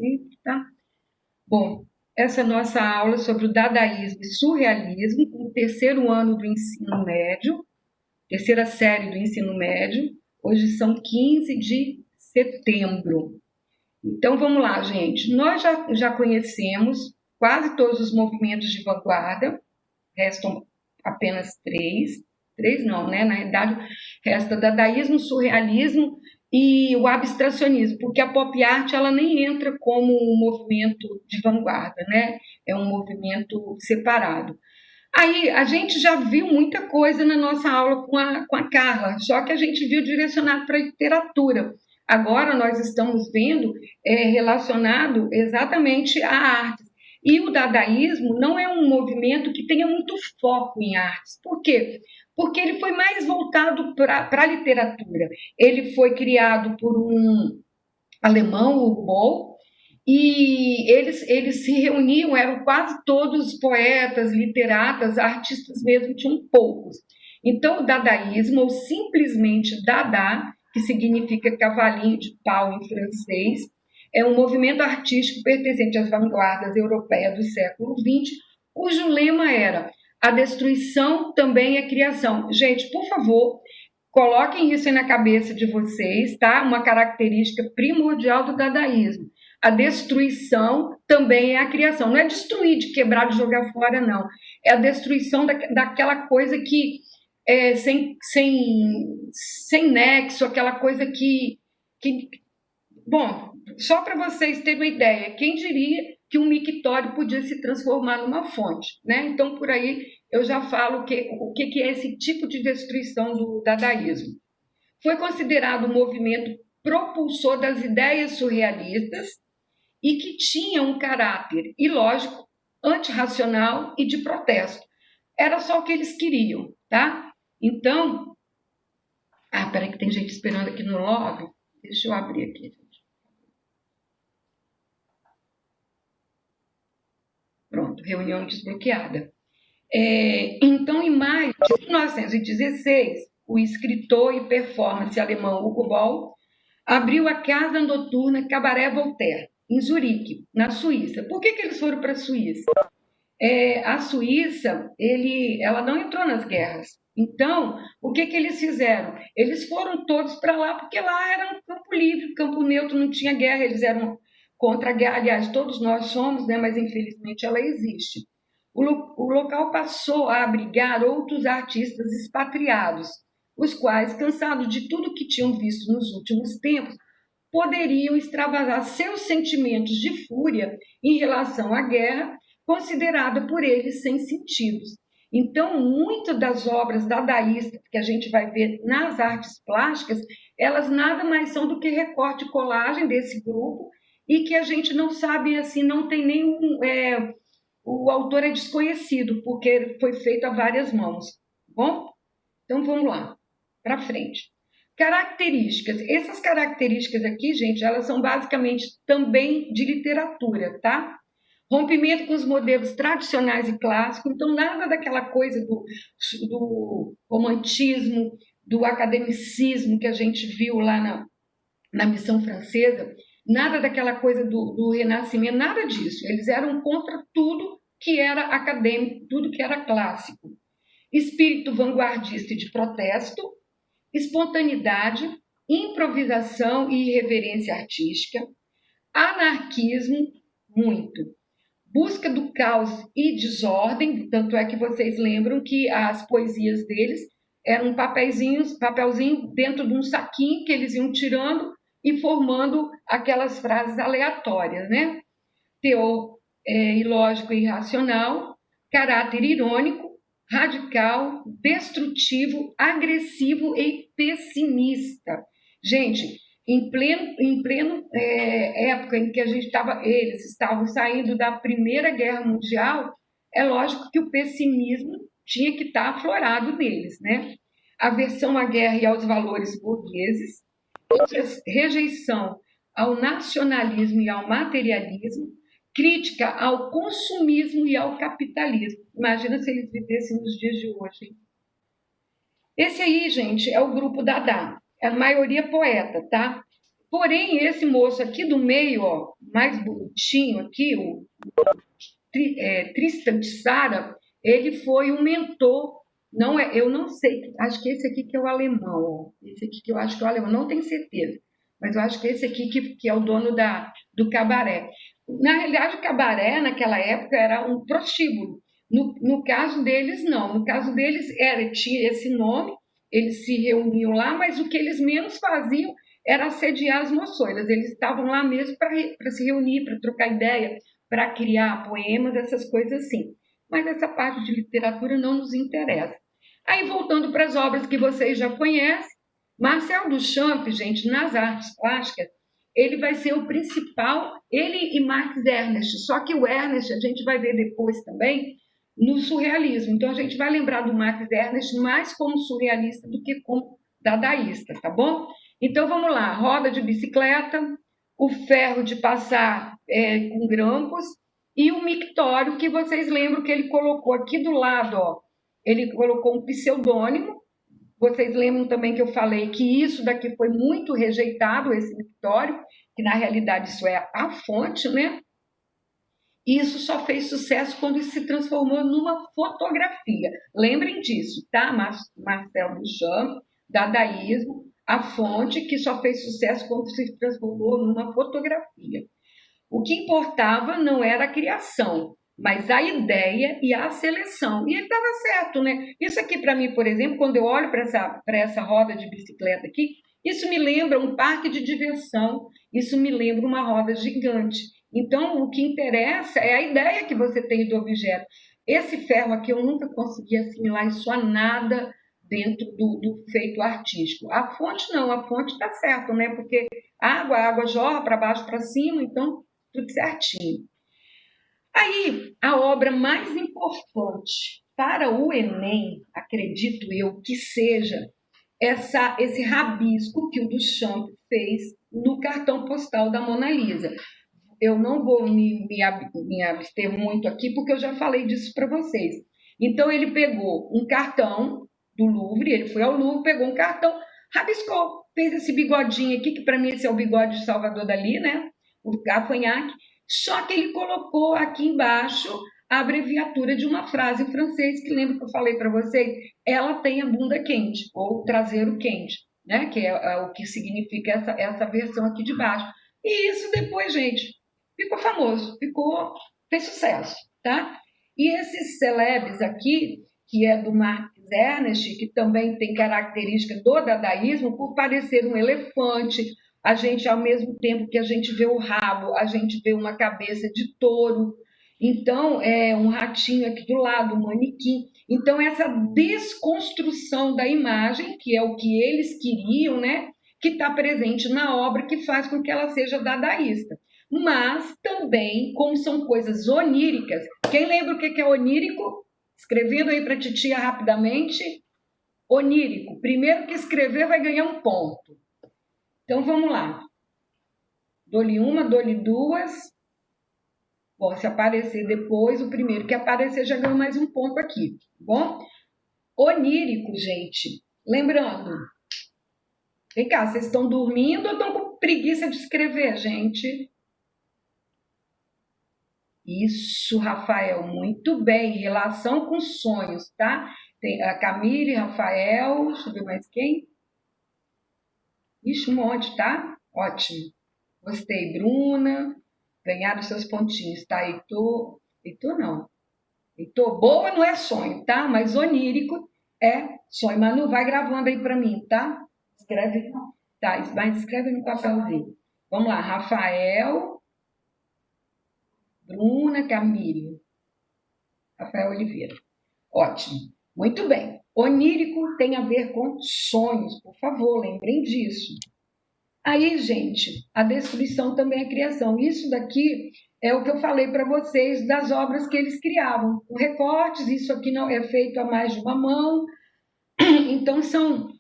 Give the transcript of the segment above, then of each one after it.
sempre, tá? Bom, essa é a nossa aula sobre o dadaísmo e surrealismo, no terceiro ano do ensino médio, terceira série do ensino médio. Hoje são 15 de setembro. Então, vamos lá, gente. Nós já conhecemos quase todos os movimentos de vanguarda, restam apenas três. Três não, né? Na realidade, resta dadaísmo, surrealismo e o abstracionismo, porque a pop art ela nem entra como um movimento de vanguarda, né? É um movimento separado. Aí a gente já viu muita coisa na nossa aula com a Carla, só que a gente viu direcionado para a literatura. Agora nós estamos vendo relacionado exatamente à arte. E o dadaísmo não é um movimento que tenha muito foco em artes. Por quê? Porque ele foi mais voltado para a literatura. Ele foi criado por um alemão, o Boll, e eles se reuniam, eram quase todos poetas, literatas, artistas mesmo, tinham poucos. Então, o dadaísmo, ou simplesmente dada, que significa cavalinho de pau em francês, é um movimento artístico pertencente às vanguardas europeias do século XX, cujo lema era a destruição também é criação. Gente, por favor, coloquem isso aí na cabeça de vocês, tá? Uma característica primordial do dadaísmo. A destruição também é a criação. Não é destruir, de quebrar, de jogar fora, não. É a destruição daquela coisa que é sem nexo, aquela coisa que... Bom, só para vocês terem uma ideia, quem diria que um mictório podia se transformar numa fonte, né? Então, por aí, eu já falo o que é esse tipo de destruição do dadaísmo. Foi considerado um movimento propulsor das ideias surrealistas e que tinha um caráter ilógico, antirracional e de protesto. Era só o que eles queriam, tá? Então, peraí que tem gente esperando aqui no lobby. Deixa eu abrir aqui, gente. Pronto, reunião desbloqueada. Então, em maio de 1916, o escritor e performance alemão Hugo Boll abriu a casa noturna Cabaré Voltaire, em Zurique, na Suíça. Por que eles foram para a Suíça? A Suíça, ela não entrou nas guerras. Então, o que eles fizeram? Eles foram todos para lá, porque lá era um campo livre, campo neutro, não tinha guerra, eles eram contra a guerra. Aliás, todos nós somos, né? Mas infelizmente ela existe. O local passou a abrigar outros artistas expatriados, os quais, cansados de tudo que tinham visto nos últimos tempos, poderiam extravasar seus sentimentos de fúria em relação à guerra, considerada por eles sem sentidos. Então, muitas das obras dadaístas que a gente vai ver nas artes plásticas, elas nada mais são do que recorte e colagem desse grupo e que a gente não sabe, assim, não tem nenhum... o autor é desconhecido, porque foi feito a várias mãos. Bom? Então, vamos lá, para frente. Características. Essas características aqui, gente, elas são basicamente também de literatura, tá? Rompimento com os modelos tradicionais e clássicos, então nada daquela coisa do romantismo, do academicismo que a gente viu lá na Missão Francesa, nada daquela coisa do Renascimento, nada disso. Eles eram contra tudo que era acadêmico, tudo que era clássico. Espírito vanguardista e de protesto, espontaneidade, improvisação e irreverência artística, anarquismo, muito. Busca do caos e desordem, tanto é que vocês lembram que as poesias deles eram um papelzinho dentro de um saquinho que eles iam tirando e formando aquelas frases aleatórias, né? Teor ilógico e irracional, caráter irônico, radical, destrutivo, agressivo e pessimista. Gente, em pleno época em que eles estavam saindo da Primeira Guerra Mundial, é lógico que o pessimismo tinha que estar aflorado neles, né? Aversão à guerra e aos valores burgueses, rejeição ao nacionalismo e ao materialismo, crítica ao consumismo e ao capitalismo. Imagina se eles vivessem nos dias de hoje. Hein? Esse aí, gente, é o grupo Dada. É a maioria poeta, tá? Porém, esse moço aqui do meio, ó, mais bonitinho aqui, o Tristan Tzara, ele foi um mentor. Não é, eu não sei, acho que esse aqui que é o alemão, ó, esse aqui que eu acho que é o alemão, não tenho certeza, mas eu acho que esse aqui que é o dono do cabaré. Na realidade, o cabaré, naquela época, era um prostíbulo. No caso deles, não. No caso deles, tinha esse nome, eles se reuniam lá, mas o que eles menos faziam era assediar as moçoilas. Eles estavam lá mesmo para se reunir, para trocar ideia, para criar poemas, essas coisas assim. Mas essa parte de literatura não nos interessa. Aí, voltando para as obras que vocês já conhecem, Marcel Duchamp, gente, nas artes plásticas, ele vai ser o principal, ele e Max Ernst, só que o Ernst a gente vai ver depois também no surrealismo. Então a gente vai lembrar do Max Ernst mais como surrealista do que como dadaísta, tá bom? Então vamos lá, roda de bicicleta, o ferro de passar com grampos e o mictório que vocês lembram que ele colocou aqui do lado, ó. Ele colocou um pseudônimo. Vocês lembram também que eu falei que isso daqui foi muito rejeitado, esse mictório, que na realidade isso é a fonte, né? E isso só fez sucesso quando isso se transformou numa fotografia. Lembrem disso, tá? Marcel Duchamp, dadaísmo, a fonte que só fez sucesso quando se transformou numa fotografia. O que importava não era a criação, mas a ideia e a seleção. E ele estava certo, né? Isso aqui para mim, por exemplo, quando eu olho para essa roda de bicicleta aqui, isso me lembra um parque de diversão, isso me lembra uma roda gigante. Então, o que interessa é a ideia que você tem do objeto. Esse ferro aqui eu nunca consegui assimilar isso a nada dentro do feito artístico. A fonte não, a fonte está certo, né? Porque a água jorra para baixo, para cima, então tudo certinho. Aí, a obra mais importante para o Enem, acredito eu que seja esse rabisco que o Duchamp fez no cartão postal da Mona Lisa. Eu não vou me abster muito aqui, porque eu já falei disso para vocês. Então, ele pegou um cartão do Louvre, ele foi ao Louvre, pegou um cartão, rabiscou, fez esse bigodinho aqui, que para mim esse é o bigode de Salvador Dalí, né? O gafanhaque. Só que ele colocou aqui embaixo a abreviatura de uma frase em francês, que lembra que eu falei para vocês? Ela tem a bunda quente, ou traseiro quente, né? Que é o que significa essa versão aqui de baixo. E isso depois, gente, ficou famoso, fez sucesso, tá? E esses celebres aqui, que é do Max Ernst, que também tem característica do dadaísmo, por parecer um elefante, a gente, ao mesmo tempo que a gente vê o rabo, a gente vê uma cabeça de touro, então é um ratinho aqui do lado, um manequim. Então essa desconstrução da imagem, que é o que eles queriam, né, que está presente na obra, que faz com que ela seja dadaísta. Mas também, como são coisas oníricas, quem lembra o que é onírico? Escrevendo aí para a titia rapidamente. Onírico. Primeiro que escrever vai ganhar um ponto. Então vamos lá. Dou-lhe uma, dou-lhe duas. Bom, se aparecer depois, o primeiro que aparecer já ganhou mais um ponto aqui. Tá bom? Onírico, gente. Lembrando. Vem cá, vocês estão dormindo ou estão com preguiça de escrever, gente? Isso, Rafael, muito bem. Relação com sonhos, tá? Tem a Camille, Rafael, deixa eu ver mais quem. Ixi, um monte, tá? Ótimo. Gostei, Bruna. Ganharam seus pontinhos, tá? Heitor. Heitor não. Heitor, boa não é sonho, tá? Mas onírico é sonho. Mas não vai gravando aí pra mim, tá? Escreve. Tá, mas escreve no papelzinho. Vamos lá, Rafael. Bruna, Camille. Rafael Oliveira. Ótimo. Muito bem. Onírico tem a ver com sonhos, por favor, lembrem disso. Aí, gente, a destruição também é criação. Isso daqui é o que eu falei para vocês das obras que eles criavam. Com recortes, isso aqui não é feito a mais de uma mão. Então, são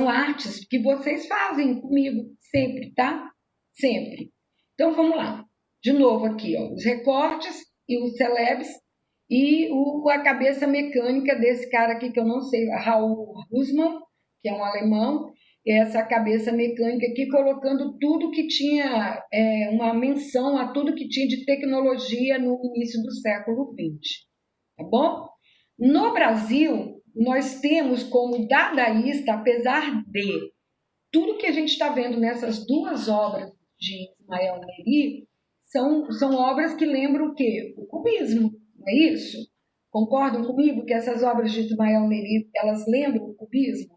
artes que vocês fazem comigo sempre, tá? Sempre. Então, vamos lá. De novo aqui, ó, os recortes e os celebres e a cabeça mecânica desse cara aqui que eu não sei, Raul Husmann, que é um alemão. essa cabeça mecânica aqui, colocando tudo que tinha, uma menção a tudo que tinha de tecnologia no início do século XX, tá bom? No Brasil, nós temos como dadaísta, apesar de tudo que a gente está vendo nessas duas obras de Ismael Neri, são obras que lembram o quê? O cubismo, não é isso? Concordam comigo que essas obras de Ismael Neri, elas lembram o cubismo?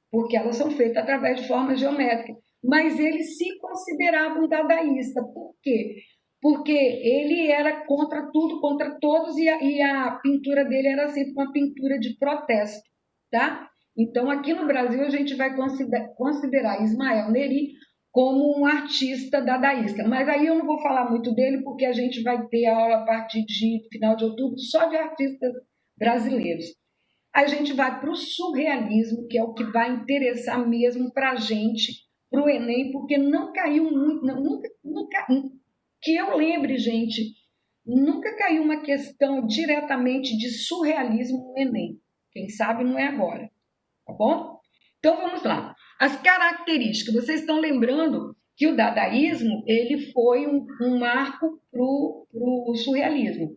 Porque elas são feitas através de formas geométricas. Mas ele se considerava um dadaísta. Por quê? Porque ele era contra tudo, contra todos, e a pintura dele era sempre uma pintura de protesto, tá? Então, aqui no Brasil, a gente vai considerar Ismael Neri como um artista dadaísta. Mas aí eu não vou falar muito dele, porque a gente vai ter aula a partir de final de outubro só de artistas brasileiros. A gente vai para o surrealismo, que é o que vai interessar mesmo para a gente, para o Enem, porque não caiu muito, nunca, que eu lembre, gente, nunca caiu uma questão diretamente de surrealismo no Enem. Quem sabe não é agora, tá bom? Então vamos lá. As características, vocês estão lembrando que o dadaísmo ele foi um marco para o surrealismo.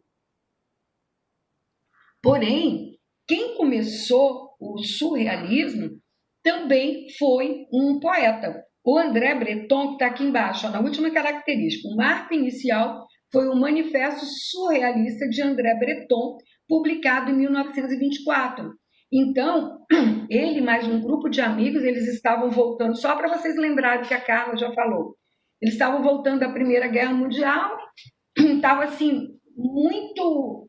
Porém, quem começou o surrealismo também foi um poeta, o André Breton, que está aqui embaixo, na última característica. O marco inicial foi o Manifesto Surrealista de André Breton, publicado em 1924. Então, ele mais um grupo de amigos, eles estavam voltando, só para vocês lembrarem que a Carla já falou, eles estavam voltando da Primeira Guerra Mundial, estava assim, muito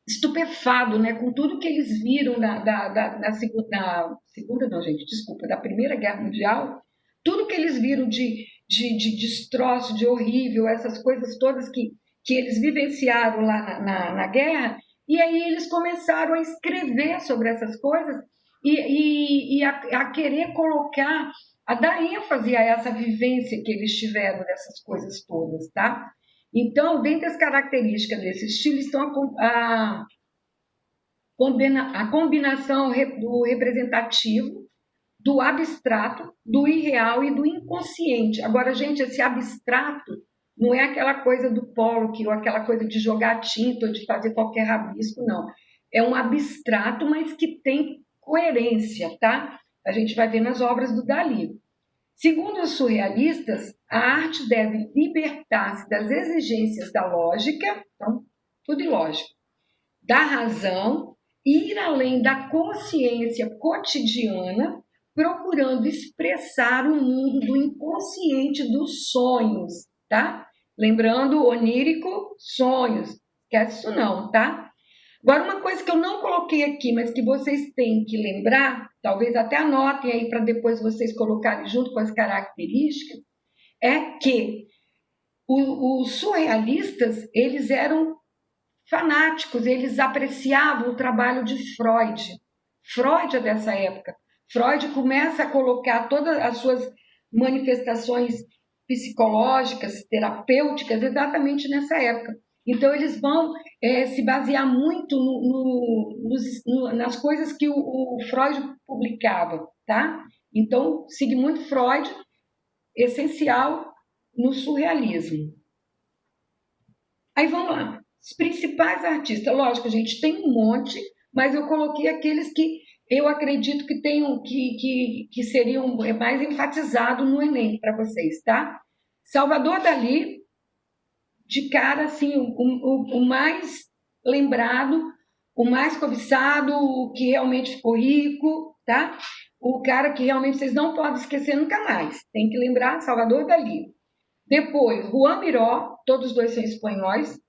estupefado, né, com tudo que eles viram na segunda, não, gente, desculpa, da Primeira Guerra Mundial, tudo que eles viram de destroço, de horrível, essas coisas todas que eles vivenciaram lá na guerra, e aí eles começaram a escrever sobre essas coisas e a querer colocar, a dar ênfase a essa vivência que eles tiveram dessas coisas todas, tá? Então, dentre as características desse estilo estão a combinação do representativo, do abstrato, do irreal e do inconsciente. Agora, gente, esse abstrato não é aquela coisa do Pollock ou aquela coisa de jogar tinta ou de fazer qualquer rabisco, não. É um abstrato, mas que tem coerência, tá? A gente vai ver nas obras do Dalí. Segundo os surrealistas, a arte deve libertar-se das exigências da lógica, então, tudo ilógico, da razão, ir além da consciência cotidiana, procurando expressar o mundo do inconsciente dos sonhos, tá? Lembrando, onírico, sonhos. Esquece isso não, tá? Agora, uma coisa que eu não coloquei aqui, mas que vocês têm que lembrar, talvez até anotem aí para depois vocês colocarem junto com as características, é que os surrealistas, eles eram fanáticos, eles apreciavam o trabalho de Freud. Freud é dessa época. Freud começa a colocar todas as suas manifestações psicológicas, terapêuticas, exatamente nessa época. Então, eles vão se basear muito nas coisas que o Freud publicava, tá? Então, Sigmund Freud, essencial no surrealismo. Aí vamos lá. Os principais artistas, lógico, a gente tem um monte, mas eu coloquei aqueles que eu acredito que tenham, que seriam mais enfatizados no Enem para vocês, tá? Salvador Dalí, de cara, assim, o mais lembrado, o mais cobiçado, o que realmente ficou rico, tá? O cara que realmente vocês não podem esquecer nunca mais. Tem que lembrar, Salvador Dalí. Depois, Juan Miró, todos dois são espanhóis.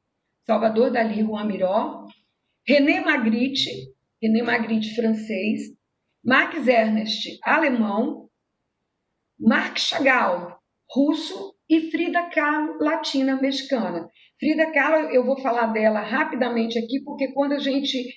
Salvador Dalí, Juan Miró. René Magritte, francês. Max Ernst, alemão. Marc Chagall, russo. E Frida Kahlo, latina mexicana. Frida Kahlo, eu vou falar dela rapidamente aqui, porque quando a gente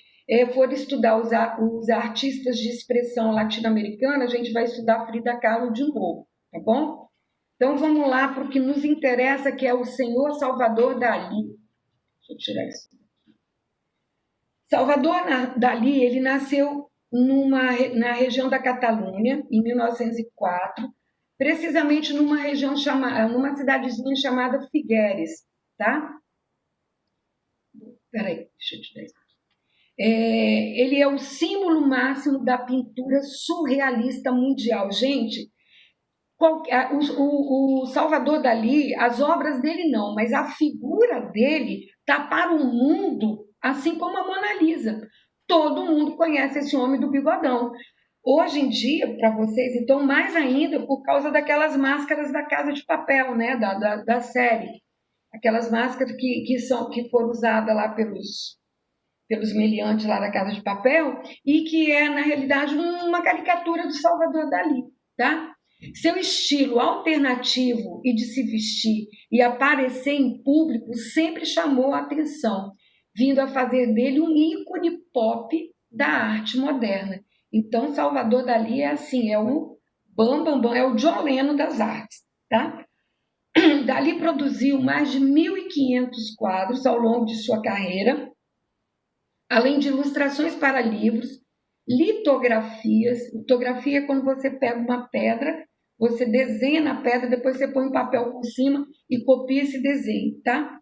for estudar os artistas de expressão latino-americana, a gente vai estudar Frida Kahlo de novo, tá bom? Então vamos lá para o que nos interessa, que é o senhor Salvador Dalí. Deixa eu tirar isso aqui. Salvador Dalí, ele nasceu na região da Catalunha, em 1904, precisamente numa cidadezinha chamada Figueres, tá? Peraí, deixa eu te dar isso. Ele é o símbolo máximo da pintura surrealista mundial. Gente, o Salvador Dalí, as obras dele não, mas a figura dele está para o mundo, assim como a Mona Lisa. Todo mundo conhece esse homem do bigodão. Hoje em dia, para vocês, então, mais ainda por causa daquelas máscaras da Casa de Papel, né, da série. Aquelas máscaras que foram usadas lá pelos meliantes lá da Casa de Papel e que é, na realidade, uma caricatura do Salvador Dalí, tá? Seu estilo alternativo e de se vestir e aparecer em público sempre chamou a atenção, vindo a fazer dele um ícone pop da arte moderna. Então, Salvador Dalí é assim, é o bam, é o John Lennon das artes, tá? Dalí produziu mais de 1.500 quadros ao longo de sua carreira, além de ilustrações para livros, litografias. Litografia é quando você pega uma pedra, você desenha na pedra, depois você põe um papel por cima e copia esse desenho, tá?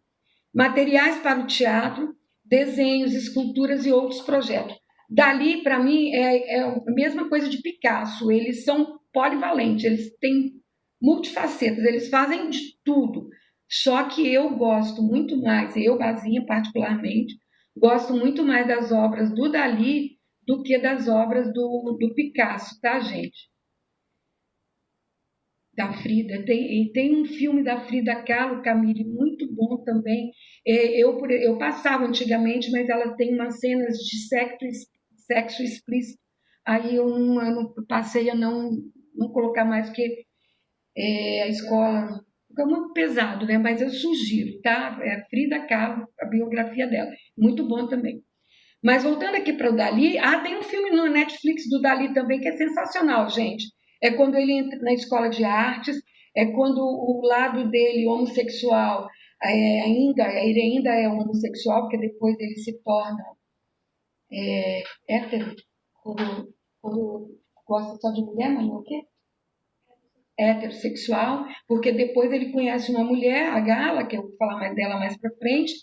Materiais para o teatro, desenhos, esculturas e outros projetos. Dalí, para mim, é a mesma coisa de Picasso. Eles são polivalentes, eles têm multifacetas, eles fazem de tudo. Só que eu gosto muito mais, eu, Bazinha, particularmente, gosto muito mais das obras do Dalí do que das obras do Picasso, tá, gente? Da Frida. Tem um filme da Frida Kahlo, Camille, muito bom também. Eu passava antigamente, mas ela tem umas cenas de sexo explícito. Aí eu não passei a não colocar mais, porque a escola fica muito pesado, né? Mas eu sugiro, tá? É Frida Kahlo, a biografia dela. Muito bom também. Mas voltando aqui para o Dalí, tem um filme no Netflix do Dalí também que é sensacional, gente. É quando ele entra na escola de artes, é quando o lado dele homossexual ele ainda é homossexual, porque depois ele se torna hétero, quando gosta só de mulher, mas não o quê? Heterossexual, porque depois ele conhece uma mulher, a Gala, que eu vou falar mais dela mais para frente.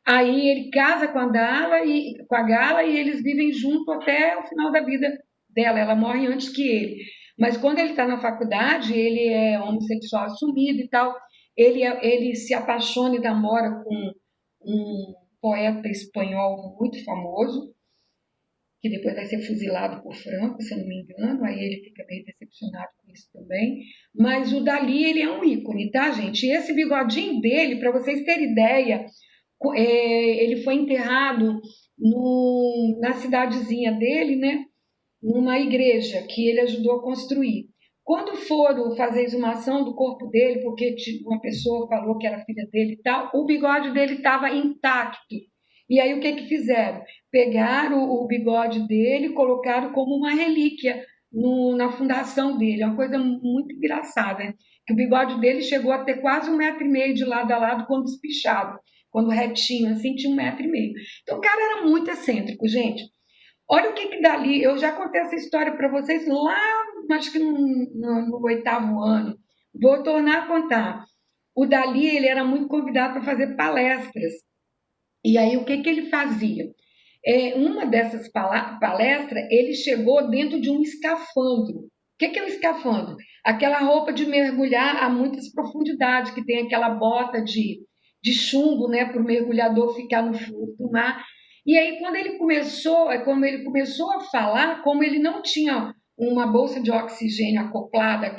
Aí ele casa com a Gala e eles vivem junto até o final da vida dela. Ela morre antes que ele. Mas quando ele está na faculdade, ele é homossexual assumido e tal. Ele se apaixona e namora com um poeta espanhol muito famoso, que depois vai ser fuzilado por Franco, se eu não me engano, aí ele fica meio decepcionado com isso também. Mas o Dalí, ele é um ícone, tá, gente? E esse bigodinho dele, para vocês terem ideia, ele foi enterrado na cidadezinha dele, né? Numa igreja que ele ajudou a construir. Quando foram fazer a exumação do corpo dele, porque uma pessoa falou que era filha dele e tal, o bigode dele estava intacto. E aí o que fizeram? Pegaram o bigode dele e colocaram como uma relíquia na fundação dele. É uma coisa muito engraçada, né? Que o bigode dele chegou a ter quase 1,5 m de lado a lado quando espichado. Quando retinho, assim, tinha 1,5 m. Então o cara era muito excêntrico, gente. Olha o que Dalí, eu já contei essa história para vocês lá, acho que no 8º ano. Vou tornar a contar. O Dalí, ele era muito convidado para fazer palestras. E aí, o que ele fazia? Uma dessas palestras, ele chegou dentro de um escafandro. O que é um escafandro? Aquela roupa de mergulhar a muitas profundidades, que tem aquela bota de chumbo, né, para o mergulhador ficar no fundo do mar. E aí, quando ele começou a falar, como ele não tinha uma bolsa de oxigênio acoplada,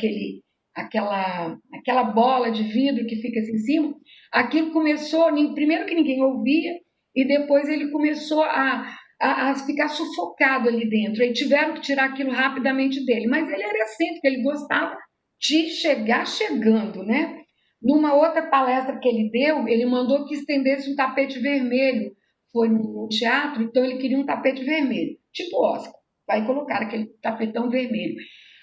aquela bola de vidro que fica assim em cima, aquilo começou, primeiro que ninguém ouvia, e depois ele começou a ficar sufocado ali dentro. Aí tiveram que tirar aquilo rapidamente dele. Mas ele era excêntrico, ele gostava de chegar chegando, né? Numa outra palestra que ele deu, ele mandou que estendesse um tapete vermelho. Foi no teatro, então ele queria um tapete vermelho, tipo Oscar. Vai colocar aquele tapetão vermelho.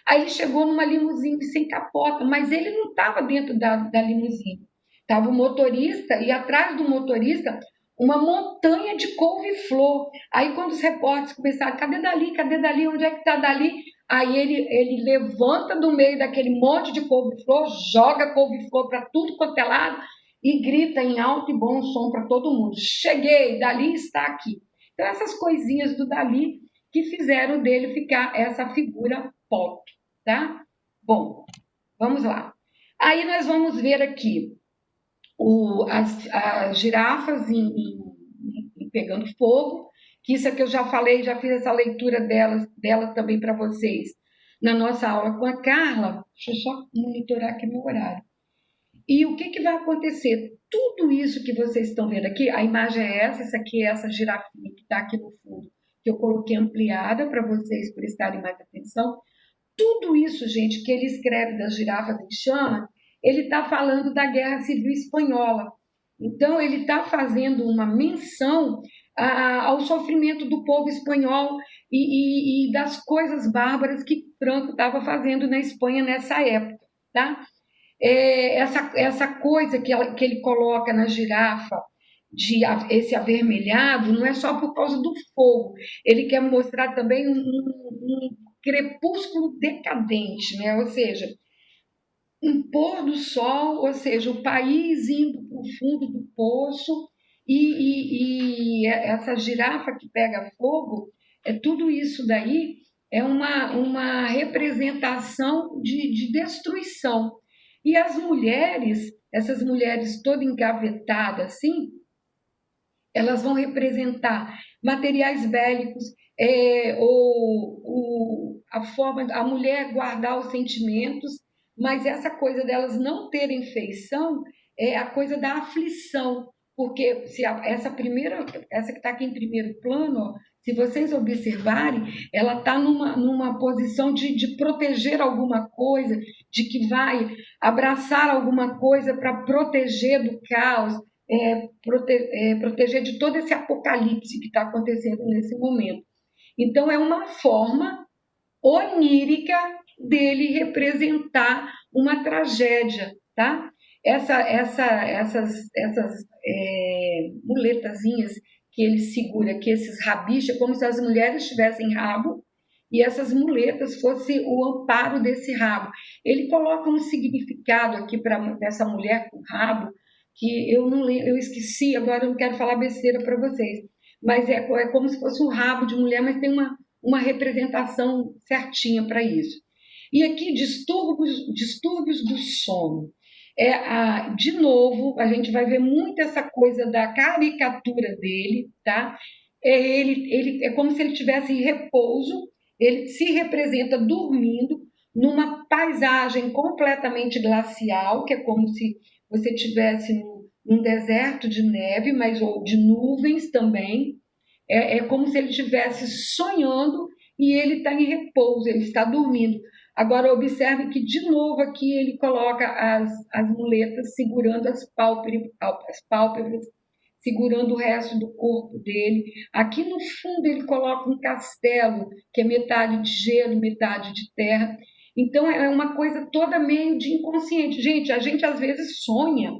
Aí ele chegou numa limusine sem capota, mas ele não estava dentro da limusine. Estava o motorista e atrás do motorista uma montanha de couve-flor. Aí quando os repórteres começaram, cadê Dali, onde é que está Dali? Aí ele levanta do meio daquele monte de couve-flor, joga couve-flor para tudo quanto é lado e grita em alto e bom som para todo mundo: cheguei, Dali está aqui. Então essas coisinhas do Dali que fizeram dele ficar essa figura pop, tá? Bom, vamos lá. Aí nós vamos ver aqui as girafas pegando fogo, que isso é que eu já falei, já fiz essa leitura dela também para vocês na nossa aula com a Carla. Deixa eu só monitorar aqui meu horário. E o que vai acontecer? Tudo isso que vocês estão vendo aqui, a imagem é essa aqui é essa girafinha que está aqui no fundo, que eu coloquei ampliada para vocês prestarem mais atenção. Tudo isso, gente, que ele escreve das girafas em chama, ele está falando da Guerra Civil Espanhola. Então, ele está fazendo uma menção ao sofrimento do povo espanhol e das coisas bárbaras que Franco estava fazendo na Espanha nessa época, tá? Essa coisa que ele coloca na girafa, esse avermelhado, não é só por causa do fogo. Ele quer mostrar também um crepúsculo decadente, né? Ou seja, um pôr do sol, ou seja, o país indo para o fundo do poço e essa girafa que pega fogo, tudo isso daí é uma representação de destruição. E as mulheres, essas mulheres todas engavetadas assim, elas vão representar materiais bélicos, a forma a mulher guardar os sentimentos, mas essa coisa delas não terem feição é a coisa da aflição, porque essa que está aqui em primeiro plano, ó, se vocês observarem, ela está numa posição de proteger alguma coisa, de que vai abraçar alguma coisa para proteger do caos, proteger de todo esse apocalipse que está acontecendo nesse momento. Então, é uma forma onírica dele representar uma tragédia, tá? Essas muletazinhas que ele segura, que esses rabichos, é como se as mulheres tivessem rabo e essas muletas fossem o amparo desse rabo. Ele coloca um significado aqui para essa mulher com rabo, que eu não lembro, eu esqueci, agora eu não quero falar besteira para vocês, mas é como se fosse um rabo de mulher, mas tem uma representação certinha para isso. E aqui, distúrbios do sono. De novo, a gente vai ver muito essa coisa da caricatura dele, tá? Ele é como se ele tivesse em repouso, ele se representa dormindo numa paisagem completamente glacial, que é como se você tivesse num deserto de neve, mas ou de nuvens também. É como se ele estivesse sonhando e ele está em repouso, ele está dormindo. Agora, observe que, de novo, aqui ele coloca as muletas segurando as pálpebras, segurando o resto do corpo dele. Aqui no fundo ele coloca um castelo, que é metade de gelo, metade de terra. Então, é uma coisa toda meio de inconsciente. Gente, a gente às vezes sonha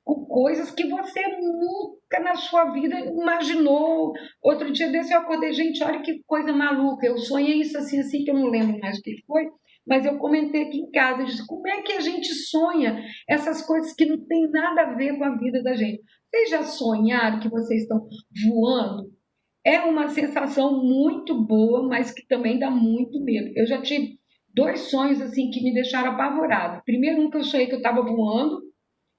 com coisas que você nunca na sua vida imaginou. Outro dia desse eu acordei, gente, olha que coisa maluca, eu sonhei isso assim, que eu não lembro mais o que foi, mas eu comentei aqui em casa, eu disse, como é que a gente sonha essas coisas que não tem nada a ver com a vida da gente? Vocês já sonharam que vocês estão voando? É uma sensação muito boa, mas que também dá muito medo. Eu já tive 2 sonhos assim que me deixaram apavorado. Primeiro, um que eu sonhei que eu estava voando,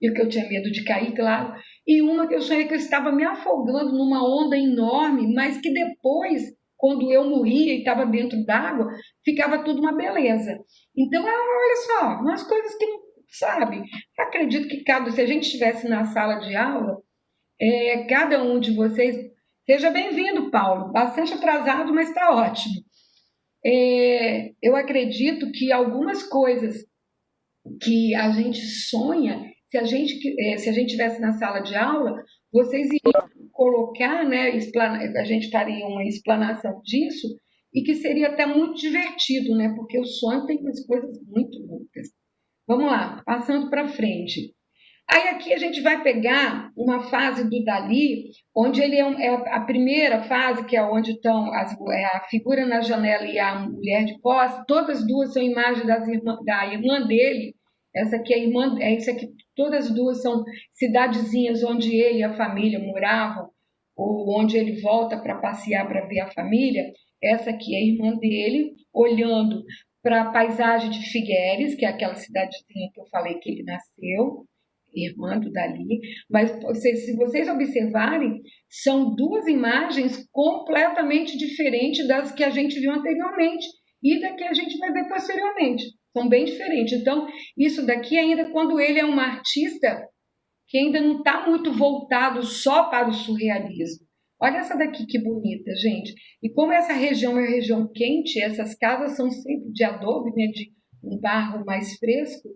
e que eu tinha medo de cair, claro, e uma que eu sonhei que eu estava me afogando numa onda enorme, mas que depois, quando eu morria e estava dentro d'água, ficava tudo uma beleza. Então, olha só, umas coisas que, sabe, eu acredito que se a gente estivesse na sala de aula, cada um de vocês, seja bem-vindo, Paulo, bastante atrasado, mas está ótimo. Eu acredito que algumas coisas que a gente sonha, se a gente estivesse na sala de aula, vocês iriam colocar, né, a gente faria uma explanação disso, e que seria até muito divertido, né, porque o sonho tem umas coisas muito loucas. Vamos lá, passando para frente. Aí aqui a gente vai pegar uma fase do Dalí, onde ele é a primeira fase, que é onde estão a figura na janela e a mulher de posse, todas duas são imagens da irmã dele. Essa aqui é a irmã, isso aqui, todas duas são cidadezinhas onde ele e a família moravam, ou onde ele volta para passear para ver a família. Essa aqui é a irmã dele, olhando para a paisagem de Figueres, que é aquela cidadezinha que eu falei que ele nasceu, irmã do Dalí. Mas se vocês observarem, são duas imagens completamente diferentes das que a gente viu anteriormente e da que a gente vai ver posteriormente. São bem diferentes. Então, isso daqui ainda quando ele é um artista que ainda não está muito voltado só para o surrealismo. Olha essa daqui que bonita, gente. E como essa região é uma região quente, essas casas são sempre de adobe, né, de um barro mais fresco,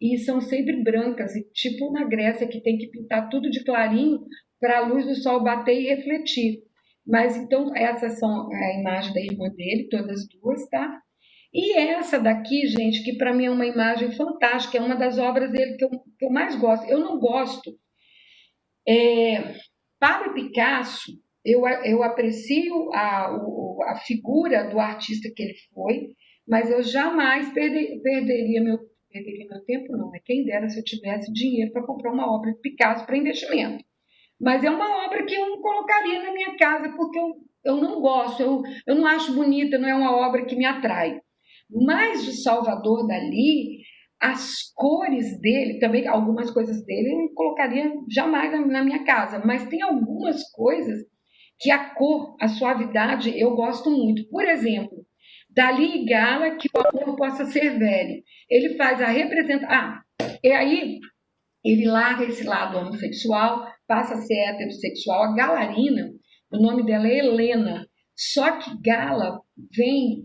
e são sempre brancas, e tipo na Grécia, que tem que pintar tudo de clarinho para a luz do sol bater e refletir. Mas então, essas são a imagem da irmã dele, todas duas, tá? E essa daqui, gente, que para mim é uma imagem fantástica, é uma das obras dele que eu mais gosto. Eu não gosto. Para o Picasso, eu aprecio a figura do artista que ele foi, mas eu jamais perderia meu tempo, não. É quem dera se eu tivesse dinheiro para comprar uma obra de Picasso para investimento. Mas é uma obra que eu não colocaria na minha casa, porque eu não gosto, eu não acho bonita, não é uma obra que me atrai. Mas o Salvador Dalí, as cores dele, também algumas coisas dele eu não colocaria jamais na minha casa, mas tem algumas coisas que a cor, a suavidade, eu gosto muito. Por exemplo, Dalí e Gala, que o amor possa ser velho. Ele faz a representação. E aí ele larga esse lado homossexual, passa a ser heterossexual. A Galarina, o nome dela é Helena, só que Gala vem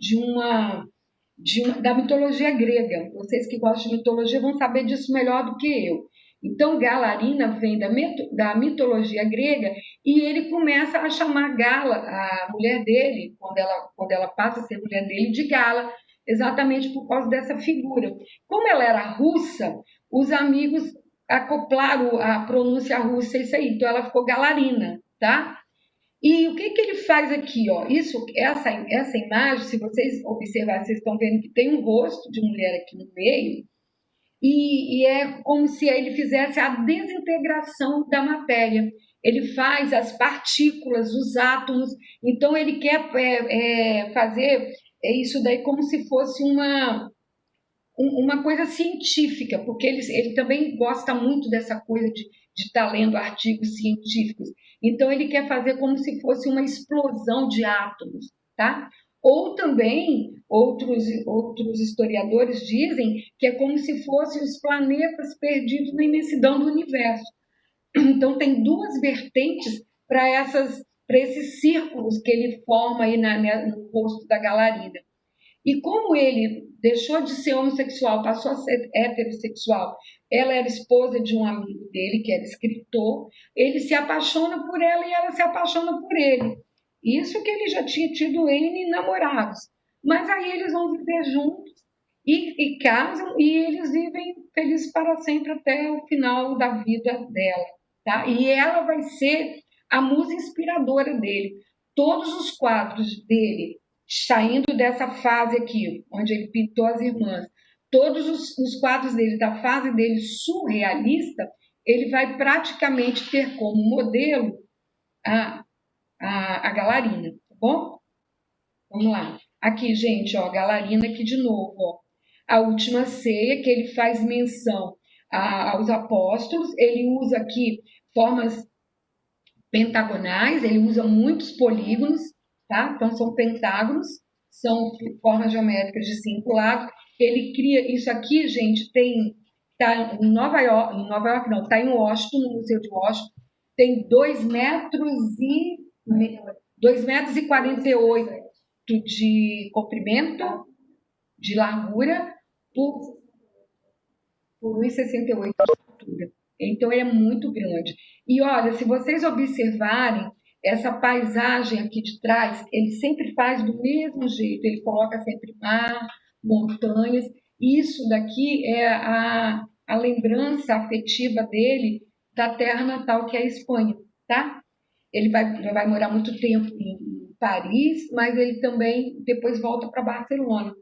da mitologia grega. Vocês que gostam de mitologia vão saber disso melhor do que eu. Então, Galarina vem da mitologia grega e ele começa a chamar Gala, a mulher dele, quando ela passa a ser mulher dele, de Gala, exatamente por causa dessa figura. Como ela era russa, os amigos acoplaram a pronúncia russa, isso aí, então ela ficou Galarina, tá? E o que ele faz aqui, ó? Essa imagem, se vocês observarem, vocês estão vendo que tem um rosto de mulher aqui no meio, e é como se ele fizesse a desintegração da matéria. Ele faz as partículas, os átomos, então ele quer fazer isso daí como se fosse uma coisa científica, porque ele também gosta muito dessa coisa de estar lendo artigos científicos. Então, ele quer fazer como se fosse uma explosão de átomos, tá? Ou também, outros historiadores dizem que é como se fossem os planetas perdidos na imensidão do universo. Então, tem duas vertentes para esses círculos que ele forma aí no rosto da Galarina. E como ele deixou de ser homossexual, passou a ser heterossexual, ela era esposa de um amigo dele, que era escritor, ele se apaixona por ela e ela se apaixona por ele. Isso que ele já tinha tido N namorados. Mas aí eles vão viver juntos e casam e eles vivem felizes para sempre até o final da vida dela. Tá? E ela vai ser a musa inspiradora dele. Todos os quadros dele, saindo dessa fase aqui, onde ele pintou as irmãs, todos os quadros dele, da fase dele surrealista, ele vai praticamente ter como modelo a Galarina, tá bom? Vamos lá. Aqui, gente, ó, Galarina aqui de novo, ó. A última ceia, que ele faz menção aos apóstolos, ele usa aqui formas pentagonais, ele usa muitos polígonos, tá? Então são pentágonos, são formas geométricas de 5 lados. Ele cria isso aqui, gente, tá em Nova York não, tá em Washington, no Museu de Washington, tem 2 metros e 48 de comprimento, de largura, por 1,68 de altura. Então, ele é muito grande. E olha, se vocês observarem essa paisagem aqui de trás, ele sempre faz do mesmo jeito. Ele coloca sempre mar, montanhas. Isso daqui é a lembrança afetiva dele da terra natal, que é a Espanha, tá? Ele vai morar muito tempo em Paris, mas ele também depois volta para Barcelona.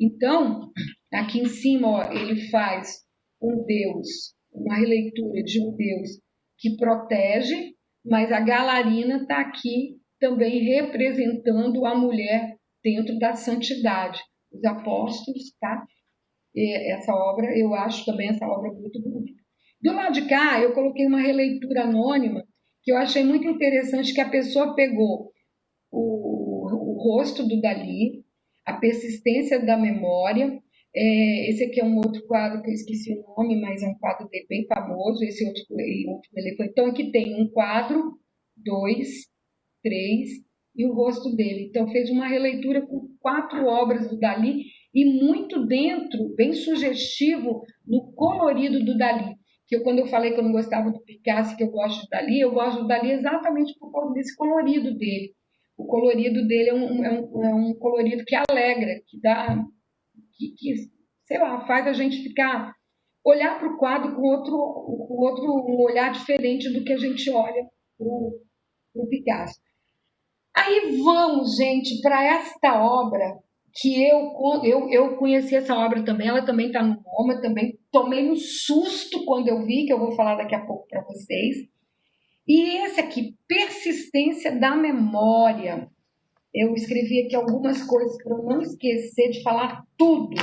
Então, aqui em cima, ó, ele faz um Deus, uma releitura de um Deus que protege, mas a Galarina está aqui também representando a mulher dentro da santidade. Os apóstolos, tá? E essa obra, eu acho também essa obra muito bonita. Do lado de cá, eu coloquei uma releitura anônima que eu achei muito interessante, que a pessoa pegou o rosto do Dalí, a persistência da memória. Esse aqui é um outro quadro que eu esqueci o nome, mas é um quadro dele bem famoso. Esse outro dele foi. Então, aqui tem um quadro, dois, três, e o rosto dele. Então, fez uma releitura com 4 obras do Dalí e muito dentro, bem sugestivo, no colorido do Dalí. Que quando eu falei que eu não gostava do Picasso, que eu gosto do Dalí, eu gosto do Dalí exatamente por causa desse colorido dele. O colorido dele é um colorido que alegra, que dá, que, sei lá, faz a gente olhar para o quadro um olhar diferente do que a gente olha para o Picasso. Aí vamos, gente, para esta obra que eu conheci essa obra também, ela também está no MoMA, também tomei um susto quando eu vi, que eu vou falar daqui a pouco para vocês. E esse aqui, Persistência da Memória. Eu escrevi aqui algumas coisas para eu não esquecer de falar tudo.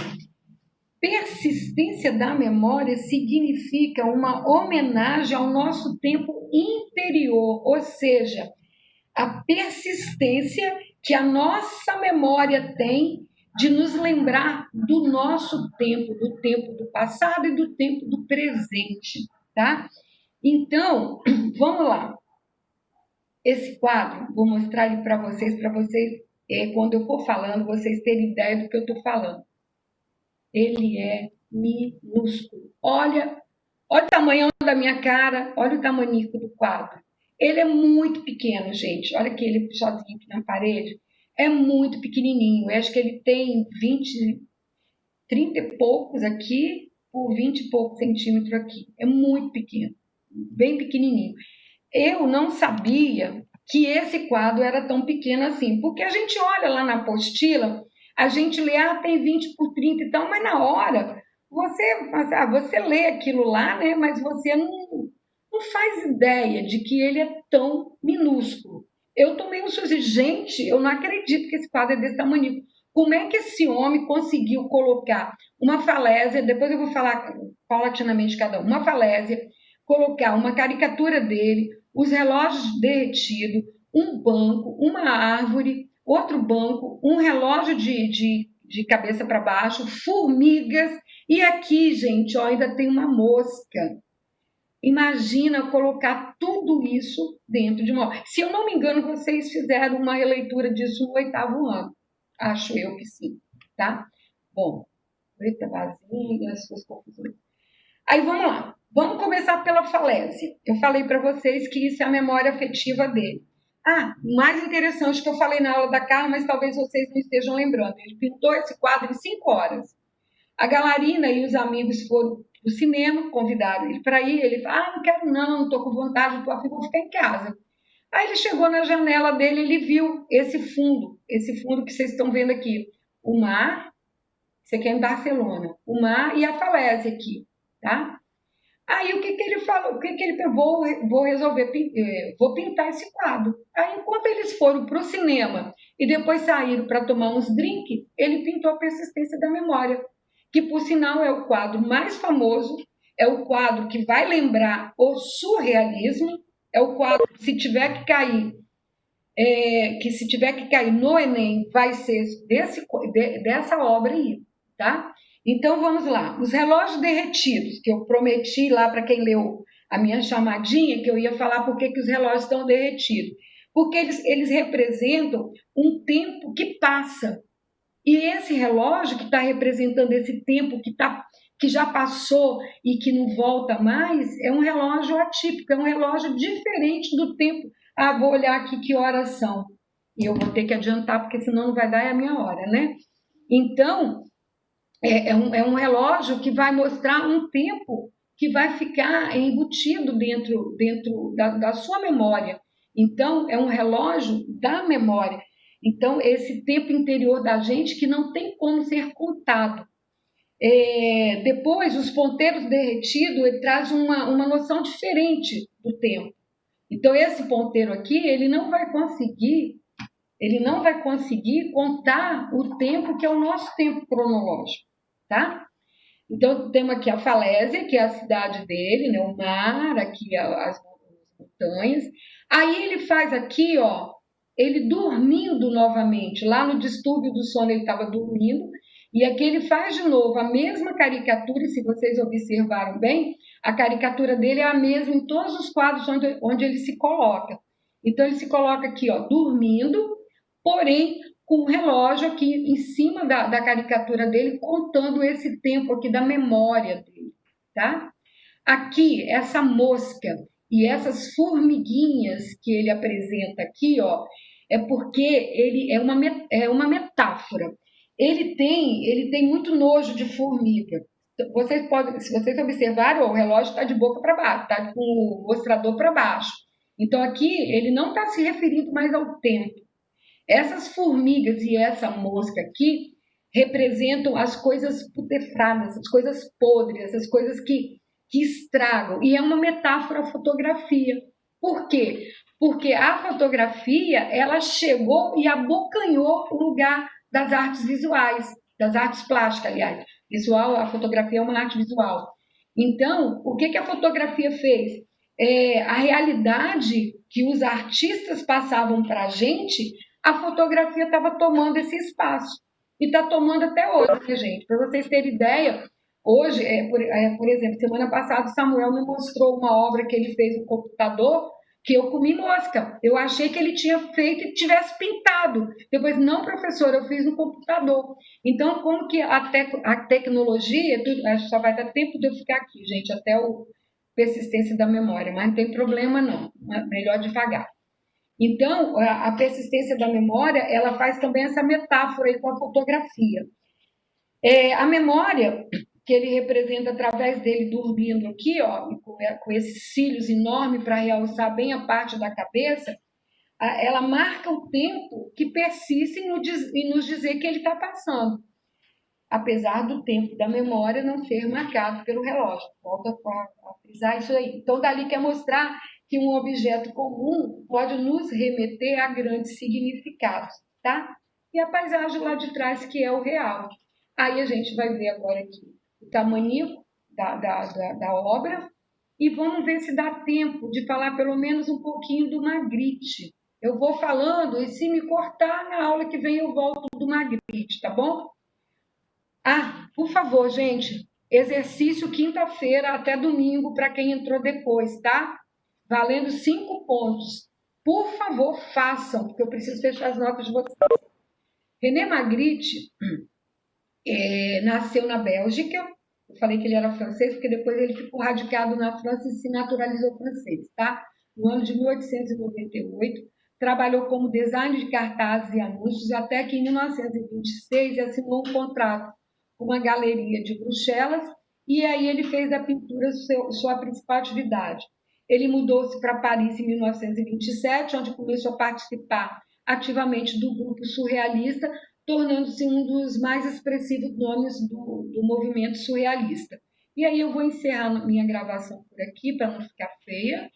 Persistência da memória significa uma homenagem ao nosso tempo interior, ou seja, a persistência que a nossa memória tem de nos lembrar do nosso tempo do passado e do tempo do presente, tá? Então, vamos lá. Esse quadro, vou mostrar ele para vocês, quando eu for falando, vocês terem ideia do que eu estou falando. Ele é minúsculo. Olha o tamanho da minha cara, olha o tamanico do quadro. Ele é muito pequeno, gente. Olha aqui ele sozinho aqui na parede. É muito pequenininho. Eu acho que ele tem 30 e poucos aqui por 20 e poucos centímetros aqui. É muito pequeno, bem pequenininho. Eu não sabia que esse quadro era tão pequeno assim, porque a gente olha lá na apostila, a gente lê, tem 20 por 30 e tal, mas na hora você lê aquilo lá, né? Mas você não faz ideia de que ele é tão minúsculo. Eu tomei um susto, gente, eu não acredito que esse quadro é desse tamanho. Como é que esse homem conseguiu colocar uma falésia, depois eu vou falar paulatinamente cada uma falésia, colocar uma caricatura dele, os relógios derretidos, um banco, uma árvore, outro banco, um relógio de cabeça para baixo, formigas, e aqui, gente, ó, ainda tem uma mosca. Imagina colocar tudo isso dentro de uma... Se eu não me engano, vocês fizeram uma releitura disso no 8º ano. Acho eu que sim, tá? Bom, letra vazia, as suas confusões. Aí vamos lá. Vamos começar pela falésia. Eu falei para vocês que isso é a memória afetiva dele. Mais interessante que eu falei na aula da Carla, mas talvez vocês não estejam lembrando. Ele pintou esse quadro em 5 horas. A Galarina e os amigos foram para o cinema, convidaram ele para ir. Ele falou, não quero não estou com vontade, estou afim, vou ficar em casa. Aí ele chegou na janela dele, ele viu esse fundo que vocês estão vendo aqui. O mar, isso aqui é em Barcelona, o mar e a falésia aqui, tá? Aí o que ele falou? O que ele pensou? Vou resolver, vou pintar esse quadro. Aí enquanto eles foram para o cinema e depois saíram para tomar uns drinks, ele pintou a Persistência da Memória, que por sinal é o quadro mais famoso, é o quadro que vai lembrar o surrealismo, é o quadro que se tiver que cair no Enem, vai ser dessa obra aí, tá? Então vamos lá, os relógios derretidos, que eu prometi lá para quem leu a minha chamadinha, que eu ia falar por que os relógios estão derretidos. Porque eles representam um tempo que passa. E esse relógio que está representando esse tempo que já passou e que não volta mais, é um relógio atípico, é um relógio diferente do tempo. Vou olhar aqui que horas são. E eu vou ter que adiantar, porque senão não vai dar a minha hora, né? Então, é um relógio que vai mostrar um tempo que vai ficar embutido dentro da sua memória. Então, é um relógio da memória. Então, esse tempo interior da gente que não tem como ser contado. Depois, os ponteiros derretidos, ele traz uma noção diferente do tempo. Então, esse ponteiro aqui, ele não vai conseguir contar o tempo que é o nosso tempo cronológico, tá? Então, temos aqui a falésia, que é a cidade dele, né? O mar, aqui as montanhas. Aí ele faz aqui, ó, ele dormindo novamente. Lá no distúrbio do sono ele estava dormindo. E aqui ele faz de novo a mesma caricatura, e se vocês observaram bem, a caricatura dele é a mesma em todos os quadros onde ele se coloca. Então ele se coloca aqui, ó, dormindo, porém com o relógio aqui em cima da caricatura dele, contando esse tempo aqui da memória dele, tá? Aqui, essa mosca e essas formiguinhas que ele apresenta aqui, ó, é porque ele é uma metáfora. Ele tem muito nojo de formiga. Vocês podem, se vocês observarem, ó, o relógio está de boca para baixo, está com o mostrador para baixo. Então aqui ele não está se referindo mais ao tempo. Essas formigas e essa mosca aqui representam as coisas putrefadas, as coisas podres, essas coisas que estragam. E é uma metáfora à fotografia. Por quê? Porque a fotografia, ela chegou e abocanhou o lugar das artes visuais, das artes plásticas, aliás. Visual, a fotografia é uma arte visual. Então, o que a fotografia fez? A realidade que os artistas passavam para a gente, a fotografia estava tomando esse espaço. E está tomando até hoje, né, gente? Para vocês terem ideia, hoje, por exemplo, semana passada o Samuel me mostrou uma obra que ele fez no computador que eu comi mosca. Eu achei que ele tinha feito e tivesse pintado. Depois, não, professor, eu fiz no computador. Então, como que a tecnologia, só vai dar tempo de eu ficar aqui, gente, até o persistência da memória, mas não tem problema não, melhor devagar. Então, a persistência da memória, ela faz também essa metáfora aí com a fotografia. A memória, que ele representa através dele dormindo aqui, ó, com esses cílios enormes para realçar bem a parte da cabeça, ela marca o tempo que persiste em nos dizer que ele está passando, apesar do tempo da memória não ser marcado pelo relógio. Volta a frisar isso aí. Então, dali quer mostrar que um objeto comum pode nos remeter a grandes significados, tá? E a paisagem lá de trás, que é o real. Aí a gente vai ver agora aqui o tamanho da obra e vamos ver se dá tempo de falar pelo menos um pouquinho do Magritte. Eu vou falando e se me cortar na aula que vem eu volto do Magritte, tá bom? Por favor, gente, exercício quinta-feira até domingo para quem entrou depois, tá? Valendo 5 pontos. Por favor, façam, porque eu preciso fechar as notas de vocês. René Magritte nasceu na Bélgica. Eu falei que ele era francês, porque depois ele ficou radicado na França e se naturalizou francês, tá? No ano de 1898, trabalhou como designer de cartazes e anúncios, até que em 1926 assinou um contrato com uma galeria de Bruxelas, e aí ele fez da pintura sua principal atividade. Ele mudou-se para Paris em 1927, onde começou a participar ativamente do grupo surrealista, tornando-se um dos mais expressivos nomes do movimento surrealista. E aí eu vou encerrar minha gravação por aqui, para não ficar feia.